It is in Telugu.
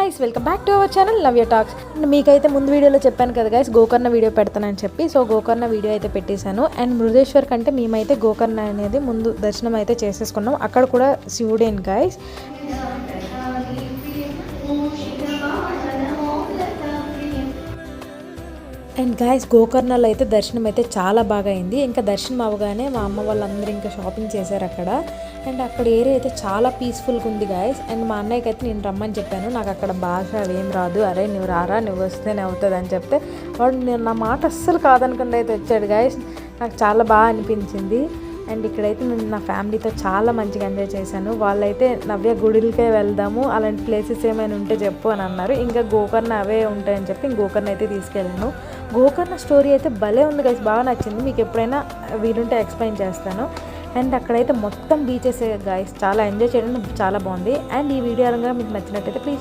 Guys, welcome back to our channel Navya talks. మీకైతే ముందు వీడియోలో చెప్పాను కదా గైస్, గోకర్ణ వీడియో పెడతానని చెప్పి. సో గోకర్ణ వీడియో అయితే పెట్టేశాను. అండ్ మృదేశ్వర్ కంటే మేమైతే గోకర్ణ అనేది ముందు దర్శనం అయితే చేసేసుకున్నాం. అక్కడ కూడా శివుడేన్ గైస్. అండ్ గాయస్, గోకర్ణలో అయితే దర్శనం అయితే చాలా బాగా అయింది. ఇంకా దర్శనం అవగానే మా అమ్మ వాళ్ళందరూ ఇంకా షాపింగ్ చేశారు అక్కడ. అండ్ అక్కడ ఏరియా అయితే చాలా పీస్ఫుల్గా ఉంది గాయస్. అండ్ మా అన్నయ్యకి అయితే నేను రమ్మని చెప్పాను, నాకు అక్కడ భాష అవేం రాదు, అరే నువ్వు రారా, నువ్వు వస్తేనే అవుతుంది అని చెప్తే వాడు నేను నా మాట అస్సలు కాదనుకుండా అయితే వచ్చాడు గాయస్. నాకు చాలా బాగా అనిపించింది. అండ్ ఇక్కడైతే నేను నా ఫ్యామిలీతో చాలా మంచిగా ఎంజాయ్ చేశాను. వాళ్ళైతే నవ్య గుడిలకే వెళ్దాము, అలాంటి ప్లేసెస్ ఏమైనా ఉంటే చెప్పు అని అన్నారు. ఇంకా గోకర్ణ అవే ఉంటాయని చెప్పి గోకర్ణ అయితే తీసుకెళ్ళాను. గోకర్ణ స్టోరీ అయితే భలే ఉంది గైస్, బాగా నచ్చింది. మీకు ఎప్పుడైనా వీలుంటే ఎక్స్ప్లెయిన్ చేస్తాను. అండ్ అక్కడైతే మొత్తం బీచెస్ గైస్, చాలా ఎంజాయ్ చేయడం చాలా బాగుంది. అండ్ ఈ వీడియో మీకు నచ్చినట్టయితే ప్లీజ్